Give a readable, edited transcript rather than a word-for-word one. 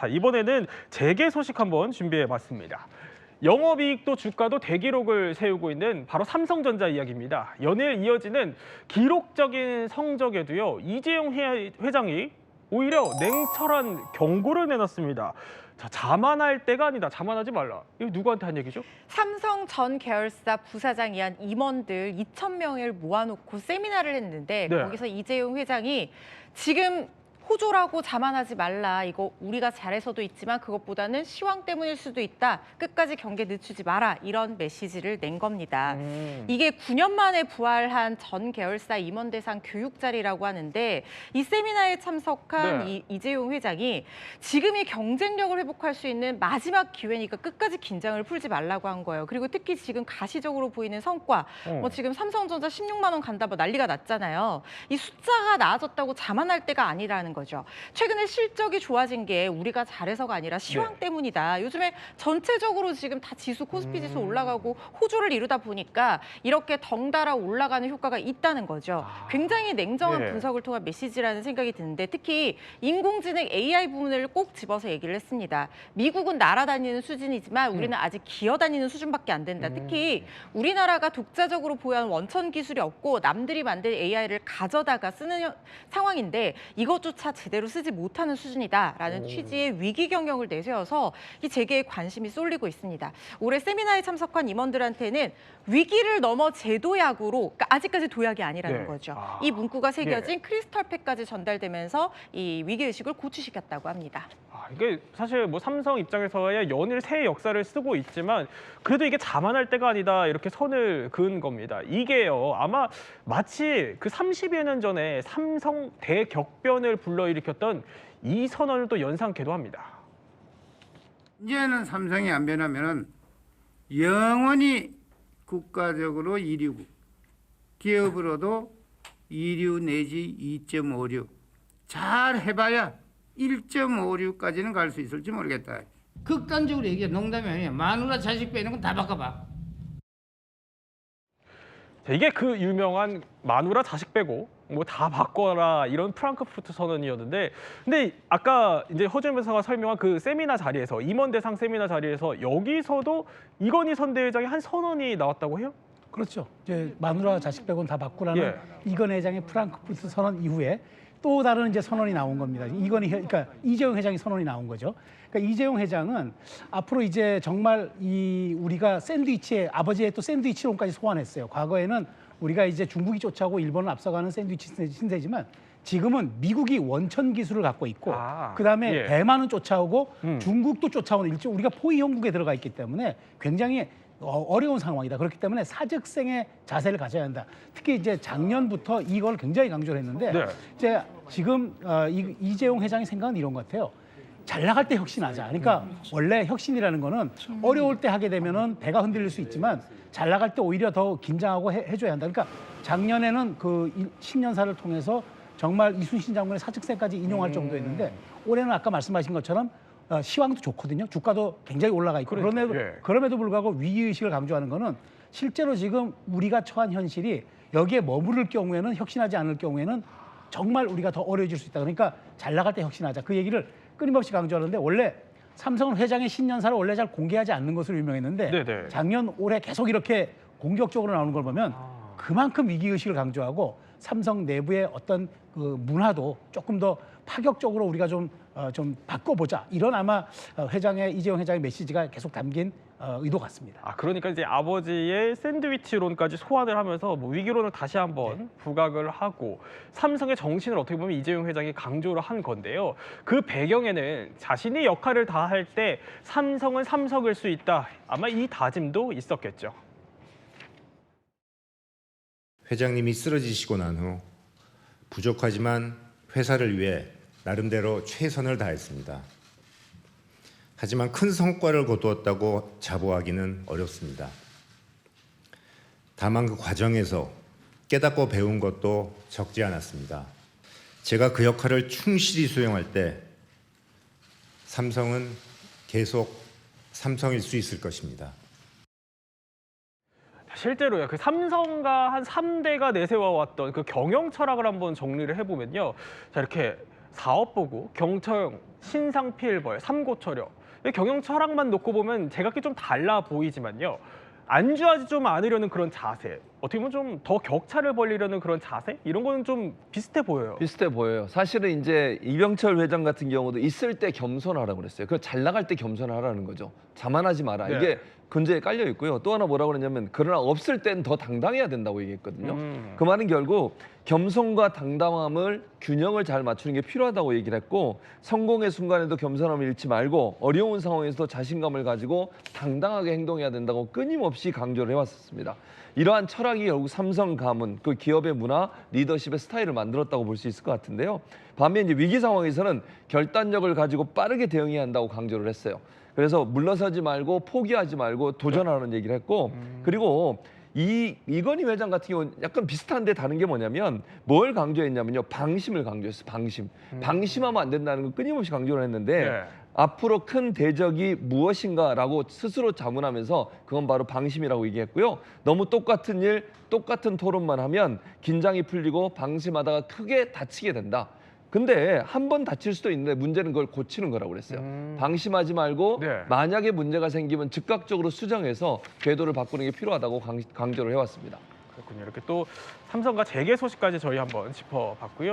자, 이번에는 재계 소식 한번 준비해봤습니다. 영업이익도 주가도 대기록을 세우고 있는 바로 삼성전자 이야기입니다. 연일 이어지는 기록적인 성적에도요, 이재용 회장이 오히려 냉철한 경고를 내놨습니다. 자, 자만할 때가 아니다. 자만하지 말라. 이거 누구한테 한 얘기죠? 삼성 전 계열사 부사장 이한 임원들 2,000명을 모아놓고 세미나를 했는데 네. 거기서 이재용 회장이 지금 호조라고 자만하지 말라. 이거 우리가 잘해서도 있지만 그것보다는 시황 때문일 수도 있다. 끝까지 경계 늦추지 마라. 이런 메시지를 낸 겁니다. 이게 9년 만에 부활한 전 계열사 임원 대상 교육 자리라고 하는데 이 세미나에 참석한 네. 이재용 회장이 지금이 경쟁력을 회복할 수 있는 마지막 기회니까 끝까지 긴장을 풀지 말라고 한 거예요. 그리고 특히 지금 가시적으로 보이는 성과, 뭐 지금 삼성전자 16만 원 간다 뭐 난리가 났잖아요. 이 숫자가 나아졌다고 자만할 때가 아니라는 거죠. 최근에 실적이 좋아진 게 우리가 잘해서가 아니라 시황 때문이다. 요즘에 전체적으로 지금 다 지수, 코스피 지수 올라가고 호조를 이루다 보니까 이렇게 덩달아 올라가는 효과가 있다는 거죠. 굉장히 냉정한 분석을 통한 메시지라는 생각이 드는데 특히 인공지능 AI 부분을 꼭 집어서 얘기를 했습니다. 미국은 날아다니는 수준이지만 우리는 아직 기어다니는 수준밖에 안 된다. 특히 우리나라가 독자적으로 보유한 원천 기술이 없고 남들이 만든 AI를 가져다가 쓰는 상황인데 이것조차 제대로 쓰지 못하는 수준이다라는 취지의 위기 경영을 내세워서 이 재계에 관심이 쏠리고 있습니다. 올해 세미나에 참석한 임원들한테는 위기를 넘어 제도약으로, 그러니까 아직까지 도약이 아니라는 거죠. 이 문구가 새겨진 크리스털팩까지 전달되면서 이 위기의식을 고취시켰다고 합니다. 이게 사실 뭐 삼성 입장에서야 연일 새해 역사를 쓰고 있지만 그래도 이게 자만할 때가 아니다 이렇게 선을 그은 겁니다. 이게요 아마 마치 그 30여 년 전에 삼성 대격변을 불러일으켰던 이 선언을 또 연상케도 합니다. 이제는 삼성이 안 변하면은 영원히 국가적으로 1위고 기업으로도 2류 내지 2.56 잘 해봐야 1.56까지는 갈 수 있을지 모르겠다. 극단적으로 얘기해. 농담이 아니야. 마누라 자식 빼는 건 다 바꿔봐. 자, 이게 그 유명한 마누라 자식 빼고 뭐 다 바꿔라 이런 프랑크푸르트 선언이었는데 근데 아까 이제 허준 변호사가 설명한 그 세미나 자리에서 임원 대상 세미나 자리에서 여기서도 이건희 선대회장의 한 선언이 나왔다고 해요? 그렇죠. 이제 마누라 자식 빼고는 다 바꾸라는 이건희 회장의 프랑크푸르트 선언 이후에 또 다른 이제 선언이 나온 겁니다. 그러니까 이재용 회장이 선언이 나온 거죠. 그러니까 이재용 회장은 앞으로 이제 정말 우리가 샌드위치에 아버지의 또 샌드위치론까지 소환했어요. 과거에는 우리가 이제 중국이 쫓아오고 일본을 앞서가는 샌드위치 신세지만 지금은 미국이 원천 기술을 갖고 있고 그다음에 대만은 쫓아오고 중국도 쫓아오는 우리가 포위 형국에 들어가 있기 때문에 굉장히 어려운 상황이다. 그렇기 때문에 사직생의 자세를 가져야 한다. 특히 이제 작년부터 이걸 굉장히 강조를 했는데 이제 지금 이재용 회장의 생각은 이런 것 같아요. 잘 나갈 때 혁신하자. 그러니까 원래 혁신이라는 거는 어려울 때 하게 되면은 배가 흔들릴 수 있지만 잘 나갈 때 오히려 더 긴장하고 해줘야 한다. 그러니까 작년에는 그 10년사를 통해서 정말 이순신 장군의 사직생까지 인용할 정도였는데 올해는 아까 말씀하신 것처럼 시황도 좋거든요. 주가도 굉장히 올라가 있고 그럼에도 불구하고 위기의식을 강조하는 거는 실제로 지금 우리가 처한 현실이 여기에 머무를 경우에는 혁신하지 않을 경우에는 정말 우리가 더 어려워질 수 있다. 그러니까 잘 나갈 때 혁신하자. 그 얘기를 끊임없이 강조하는데 원래 삼성은 회장의 신년사를 원래 잘 공개하지 않는 것으로 유명했는데 작년, 올해 계속 이렇게 공격적으로 나오는 걸 보면 그만큼 위기의식을 강조하고 삼성 내부의 어떤 그 문화도 조금 더 파격적으로 우리가 좀 바꿔보자. 이런 아마 이재용 회장의 메시지가 계속 담긴 의도 같습니다. 그러니까 이제 아버지의 샌드위치론까지 소환을 하면서 뭐 위기론을 다시 한번 부각을 하고 삼성의 정신을 어떻게 보면 이재용 회장이 강조를 한 건데요. 그 배경에는 자신이 역할을 다할 때 삼성은 삼성일 수 있다. 아마 이 다짐도 있었겠죠. 회장님이 쓰러지시고 난 후 부족하지만 회사를 위해 나름대로 최선을 다했습니다. 하지만 큰 성과를 거두었다고 자부하기는 어렵습니다. 다만 그 과정에서 깨닫고 배운 것도 적지 않았습니다. 제가 그 역할을 충실히 수행할 때 삼성은 계속 삼성일 수 있을 것입니다. 실제로요. 그 삼성과 한 3대가 내세워왔던 그 경영 철학을 한번 정리를 해보면요. 자, 이렇게 사업보고, 경처용, 신상피해벌, 삼고처려. 이 경영 철학만 놓고 보면 제각기 좀 달라 보이지만요. 안주하지 좀 않으려는 그런 자세, 어떻게 보면 좀 더 격차를 벌리려는 그런 자세, 이런 거는 좀 비슷해 보여요. 비슷해 보여요. 사실은 이제 이병철 회장 같은 경우도 있을 때 겸손하라고 그랬어요. 그 잘 나갈 때 겸손하라는 거죠. 자만하지 마라. 네. 이게 근저에 깔려 있고요. 또 하나 뭐라고 그러냐면 그러나 없을 땐 더 당당해야 된다고 얘기했거든요. 그 말은 결국 겸손과 당당함을 균형을 잘 맞추는 게 필요하다고 얘기를 했고, 성공의 순간에도 겸손함을 잃지 말고 어려운 상황에서도 자신감을 가지고 당당하게 행동해야 된다고 끊임없이 강조를 해왔었습니다. 이러한 철학이 결국 삼성 가문, 그 기업의 문화, 리더십의 스타일을 만들었다고 볼 수 있을 것 같은데요. 반면 이제 위기 상황에서는 결단력을 가지고 빠르게 대응해야 한다고 강조를 했어요. 그래서 물러서지 말고 포기하지 말고 도전하라는 얘기를 했고, 그리고 이건희 회장 같은 경우는 약간 비슷한데 다른 게 뭐냐면 뭘 강조했냐면요. 방심을 강조했어요. 방심하면 안 된다는 걸 끊임없이 강조를 했는데 네. 앞으로 큰 대적이 무엇인가라고 스스로 자문하면서 그건 바로 방심이라고 얘기했고요. 너무 똑같은 일, 똑같은 토론만 하면 긴장이 풀리고 방심하다가 크게 다치게 된다. 근데 한 번 다칠 수도 있는데 문제는 그걸 고치는 거라고 그랬어요. 방심하지 말고 네. 만약에 문제가 생기면 즉각적으로 수정해서 궤도를 바꾸는 게 필요하다고 강조를 해왔습니다. 그렇군요. 이렇게 또 삼성과 재계 소식까지 저희 한번 짚어봤고요.